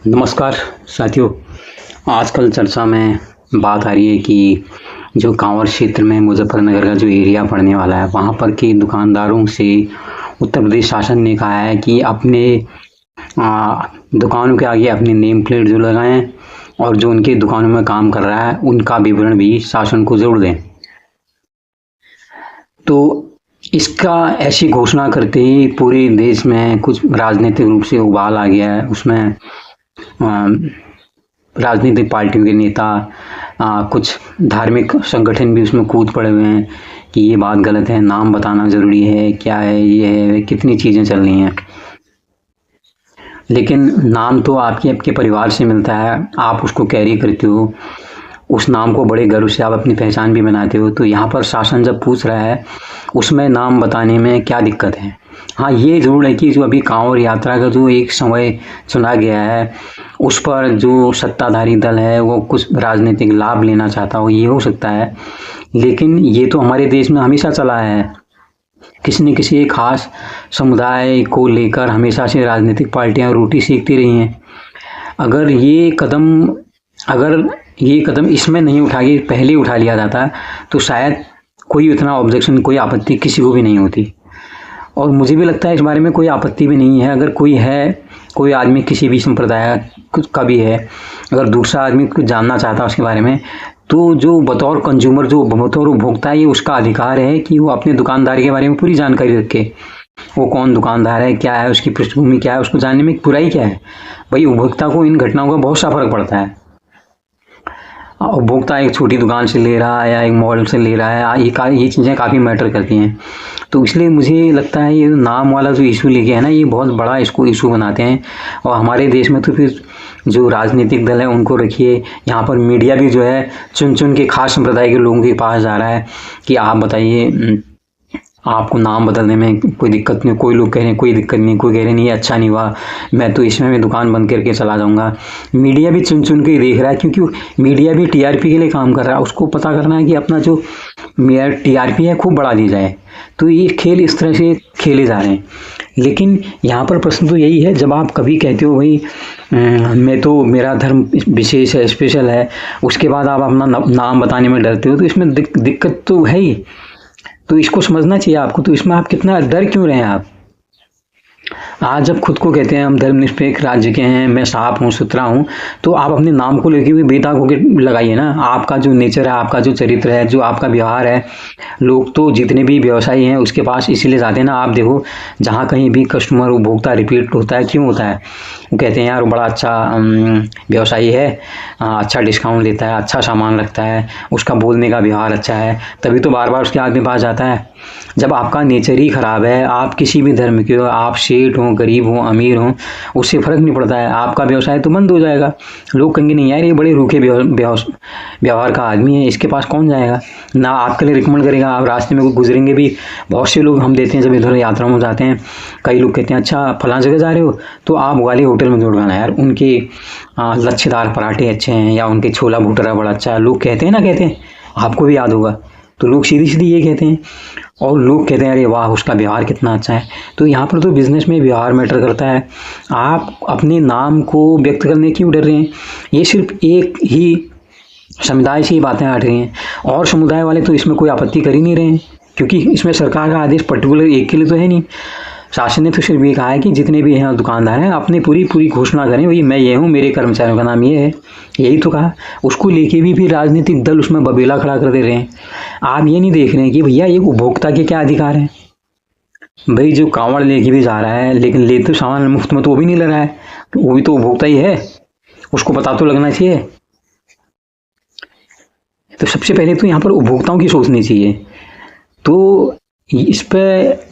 नमस्कार साथियों। आजकल चर्चा में बात आ रही है कि जो कांवड़ क्षेत्र में मुजफ्फरनगर का जो एरिया पड़ने वाला है, वहाँ पर के दुकानदारों से उत्तर प्रदेश शासन ने कहा है कि अपने दुकानों के आगे अपनी नेम प्लेट जो लगाएं और जो उनकी दुकानों में काम कर रहा है उनका विवरण भी शासन को जरूर दें। तो इसका ऐसी घोषणा करते ही पूरे देश में कुछ राजनीतिक रूप से उबाल आ गया है। उसमें राजनीतिक पार्टियों के नेता, कुछ धार्मिक संगठन भी उसमें कूद पड़े हुए हैं कि ये बात गलत है, नाम बताना ज़रूरी है, क्या है, ये है, कितनी चीज़ें चल रही हैं। लेकिन नाम तो आपके परिवार से मिलता है, आप उसको कैरी करते हो, उस नाम को बड़े गर्व से आप अपनी पहचान भी बनाते हो। तो यहाँ पर शासन जब पूछ रहा है उसमें नाम बताने में क्या दिक्कत है। हाँ, ये ज़रूर है कि जो अभी कांवड़ यात्रा का जो एक समय चुना गया है उस पर जो सत्ताधारी दल है वो कुछ राजनीतिक लाभ लेना चाहता हो, ये हो सकता है। लेकिन ये तो हमारे देश में हमेशा चला है, किसी न किसी एक खास समुदाय को लेकर हमेशा से राजनीतिक पार्टियां रोटी सेकती रही हैं। अगर ये कदम इसमें नहीं उठा के पहले उठा लिया जाता तो शायद कोई इतना ऑब्जेक्शन, कोई आपत्ति किसी को भी नहीं होती। और मुझे भी लगता है इस बारे में कोई आपत्ति भी नहीं है। अगर कोई आदमी किसी भी संप्रदाय का भी है, अगर दूसरा आदमी कुछ जानना चाहता है उसके बारे में, तो जो बतौर कंज्यूमर, जो बतौर उपभोक्ता है, ये उसका अधिकार है कि वो अपने दुकानदार के बारे में पूरी जानकारी रखे। वो कौन दुकानदार है, क्या है, उसकी पृष्ठभूमि क्या है, उसको जानने में बुराई क्या है। भाई, उपभोक्ता को इन घटनाओं का बहुत सा फर्क पड़ता है। उपभोक्ता एक छोटी दुकान से ले रहा है या एक मॉल से ले रहा है, ये चीज़ें काफ़ी मैटर करती हैं। तो इसलिए मुझे लगता है ये नाम वाला जो इशू लेके है ना, ये बहुत बड़ा इसको इशू बनाते हैं। और हमारे देश में तो फिर जो राजनीतिक दल है उनको रखिए, यहाँ पर मीडिया भी जो है चुन चुन के खास संप्रदाय के लोगों के पास जा रहा है कि आप बताइए, आपको नाम बदलने में कोई दिक्कत नहीं। कोई लोग कह रहे हैं कोई दिक्कत नहीं, कोई कह रहे हैं नहीं अच्छा नहीं हुआ, मैं तो इसमें मैं दुकान बंद करके चला जाऊंगा। मीडिया भी चुन चुन के देख रहा है, क्योंकि मीडिया भी टीआरपी के लिए काम कर रहा है। उसको पता करना है कि अपना जो टीआरपी है खूब बढ़ा दी जाए। तो ये खेल इस तरह से खेले जा रहे हैं। लेकिन यहाँ पर प्रश्न तो यही है, जब आप कभी कहते हो भाई मैं तो, मेरा धर्म विशेष है, स्पेशल है, उसके बाद आप अपना नाम बताने में डरते हो, तो इसमें दिक्कत तो है ही। तो इसको समझना चाहिए आपको। तो इसमें आप कितना डर क्यों रहे हैं आप? आज जब खुद को कहते हैं हम धर्मनिरपेक्ष राज्य के हैं, मैं साफ हूँ, सुथरा हूँ, तो आप अपने नाम को लेके भी बेदाग होकर लगाइए ना। आपका जो नेचर है, आपका जो चरित्र है, जो आपका व्यवहार है, लोग तो जितने भी व्यवसायी हैं उसके पास इसीलिए जाते हैं ना। आप देखो, जहाँ कहीं भी कस्टमर उपभोक्ता रिपीट होता है, क्यों होता है? वो कहते हैं यार बड़ा अच्छा व्यवसायी है, अच्छा डिस्काउंट देता है, अच्छा सामान रखता है, उसका बोलने का व्यवहार अच्छा है, तभी तो बार बार उसके आदमी पास जाता है। जब आपका नेचर ही खराब है, आप किसी भी धर्म के हो, आप सेठ हो, गरीब हो, अमीर हो, उससे फर्क नहीं पड़ता है, आपका व्यवसाय तो बंद हो जाएगा। लोग कहेंगे नहीं यार ये बड़े रूखे व्यवहार का आदमी है, इसके पास कौन जाएगा। ना आपके लिए रिकमेंड करेगा। आप रास्ते में गुजरेंगे भी, बहुत से लोग हम देते हैं जब इधर यात्राओं में जाते हैं, कई लोग कहते हैं अच्छा फलां जगह जा रहे हो तो आप वाले होटल में जरूर खाना यार, उनके लच्छेदार पराठे अच्छे हैं, या उनके छोला भटूरा बड़ा अच्छा है। लोग कहते हैं ना, कहते हैं, आपको भी याद होगा। तो लोग सीधी सीधी ये कहते हैं, और लोग कहते हैं अरे वाह उसका व्यवहार कितना अच्छा है। तो यहाँ पर तो बिजनेस में व्यवहार मैटर करता है। आप अपने नाम को व्यक्त करने क्यों डर रहे हैं? ये सिर्फ एक ही समुदाय से ही बातें हट रही हैं, और समुदाय वाले तो इसमें कोई आपत्ति कर ही नहीं रहे हैं, क्योंकि इसमें सरकार का आदेश पर्टिकुलर एक के लिए तो है नहीं। शासन ने तो सिर्फ ये कहा है कि जितने भी हैं दुकानदार हैं अपने पूरी घोषणा करें, भाई मैं ये हूँ, मेरे कर्मचारियों का नाम ये है, यही तो कहा। उसको लेके भी फिर राजनीतिक दल उसमें बबेला खड़ा कर दे रहे हैं। आप ये नहीं देख रहे हैं कि भैया एक उपभोक्ता के क्या अधिकार हैं। भाई जो कांवड़ लेके भी जा रहा है, लेकिन ले तो सामान मुफ्त में तो वो भी नहीं ले रहा है, तो वो भी तो उपभोक्ता ही है, उसको पता तो लगना चाहिए। तो सबसे पहले तो यहाँ पर उपभोक्ताओं की सोचनी चाहिए। तो इस पे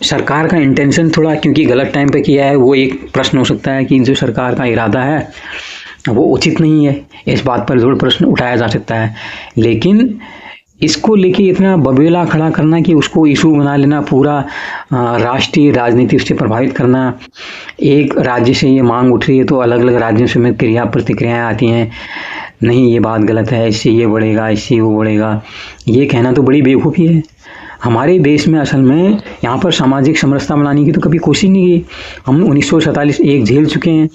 सरकार का इंटेंशन थोड़ा, क्योंकि गलत टाइम पे किया है, वो एक प्रश्न हो सकता है कि जो सरकार का इरादा है वो उचित नहीं है, इस बात पर जरूर प्रश्न उठाया जा सकता है। लेकिन इसको लेके इतना बबेला खड़ा करना कि उसको इशू बना लेना, पूरा राष्ट्रीय राजनीति उससे प्रभावित करना, एक राज्य से ये मांग उठ रही है तो अलग अलग राज्यों से में क्रिया प्रतिक्रियाएँ आती हैं, नहीं ये बात गलत है, इससे ये बढ़ेगा, इससे वो बढ़ेगा, ये कहना तो बड़ी बेवकूफ़ी है। हमारे देश में असल में यहाँ पर सामाजिक समरसता बनाने की तो कभी कोशिश नहीं की। हम 1947 एक झेल चुके हैं,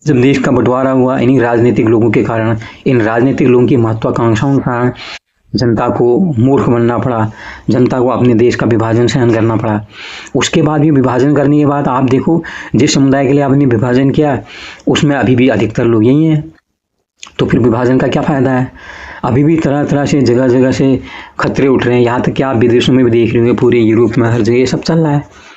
जब देश का बंटवारा हुआ इन्हीं राजनीतिक लोगों के कारण, इन राजनीतिक लोगों की महत्वाकांक्षाओं के कारण जनता को मूर्ख बनना पड़ा, जनता को अपने देश का विभाजन सहन करना पड़ा। उसके बाद भी विभाजन करने के बाद आप देखो, जिस समुदाय के लिए आपने विभाजन किया उसमें अभी भी अधिकतर लोग यही हैं, तो फिर विभाजन का क्या फ़ायदा है? अभी भी तरह तरह से जगह जगह से खतरे उठ रहे हैं, यहाँ तक कि आप विदेशों में भी देख रहे होंगे, पूरे यूरोप में हर जगह ये सब चल रहा है।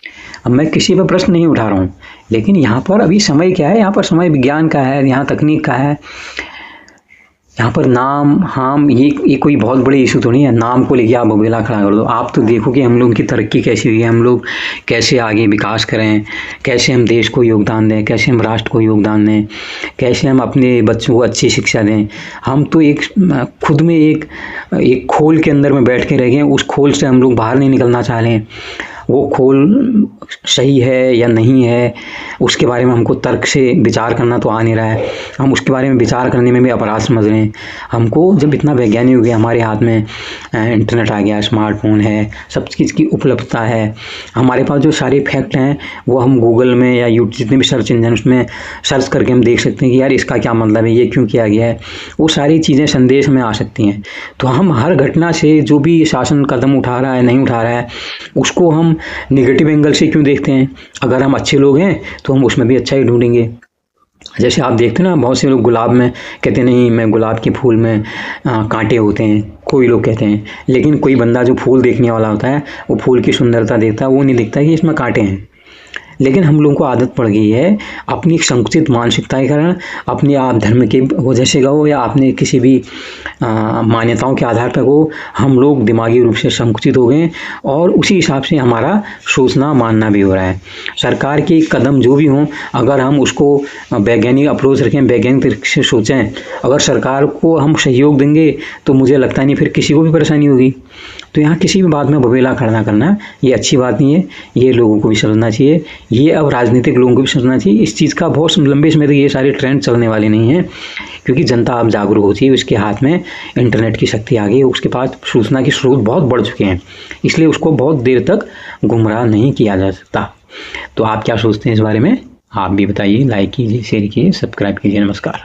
अब मैं किसी पर प्रश्न नहीं उठा रहा हूँ, लेकिन यहाँ पर अभी समय क्या है, यहाँ पर समय विज्ञान का है, यहाँ तकनीक का है, यहाँ पर नाम हम ये कोई बहुत बड़े इशू तो नहीं है। नाम को लेके आप बबेला खड़ा कर दो। आप तो देखो कि हम लोगों की तरक्की कैसी हुई है, हम लोग कैसे आगे विकास करें, कैसे हम देश को योगदान दें, कैसे हम राष्ट्र को योगदान दें, कैसे हम अपने बच्चों को अच्छी शिक्षा दें। हम तो एक खुद में एक खोल के अंदर में बैठ के रह गए, उस खोल से हम लोग बाहर नहीं निकलना चाह रहे हैं। वो खोल सही है या नहीं है उसके बारे में हमको तर्क से विचार करना तो आ नहीं रहा है। हम उसके बारे में विचार करने में भी अपराध समझ रहे हैं। हमको जब इतना वैज्ञानिक हो गया, हमारे हाथ में इंटरनेट आ गया, स्मार्टफोन है, सब चीज़ की उपलब्धता है, हमारे पास जो सारे फैक्ट हैं वो हम गूगल में या यूट्यूब जितने भी सर्च इंजन उसमें सर्च करके हम देख सकते हैं कि यार इसका क्या मतलब है, ये क्यों किया गया है। वो सारी चीज़ें संदेश में आ सकती हैं। तो हम हर घटना से जो भी शासन कदम उठा रहा है नहीं उठा रहा है उसको हम नेगेटिव एंगल से क्यों देखते हैं? अगर हम अच्छे लोग हैं तो हम उसमें भी अच्छा ही ढूंढेंगे। जैसे आप देखते हैं ना, बहुत से लोग गुलाब में कहते नहीं, मैं गुलाब के फूल में कांटे होते हैं, कोई लोग कहते हैं। लेकिन कोई बंदा जो फूल देखने वाला होता है वो फूल की सुंदरता देखता है, वो नहीं देखता कि इसमें कांटे हैं। लेकिन हम लोगों को आदत पड़ गई है अपनी संकुचित मानसिकता के कारण, अपने आप धर्म के वजह से कहो या अपने किसी भी मान्यताओं के आधार पर हो, हम लोग दिमागी रूप से संकुचित हो गए और उसी हिसाब से हमारा सोचना मानना भी हो रहा है। सरकार के कदम जो भी हों, अगर हम उसको वैज्ञानिक अप्रोच रखें, वैज्ञानिक तरीके से सोचें, अगर सरकार को हम सहयोग देंगे तो मुझे लगता नहीं फिर किसी को भी परेशानी होगी। तो यहाँ किसी भी बात में बबेला खड़ा करना ये अच्छी बात नहीं है। ये लोगों को भी समझना चाहिए, ये अब राजनीतिक लोगों को भी समझना चाहिए। इस चीज़ का बहुत लंबे समय तक ये सारे ट्रेंड चलने वाले नहीं हैं, क्योंकि जनता अब जागरूक होती है, उसके हाथ में इंटरनेट की शक्ति आ गई है, उसके पास सूचना के स्रोत बहुत बढ़ चुके हैं, इसलिए उसको बहुत देर तक गुमराह नहीं किया जा सकता। तो आप क्या सोचते हैं इस बारे में? आप भी बताइए, लाइक कीजिए, शेयर कीजिए, सब्सक्राइब कीजिए। नमस्कार।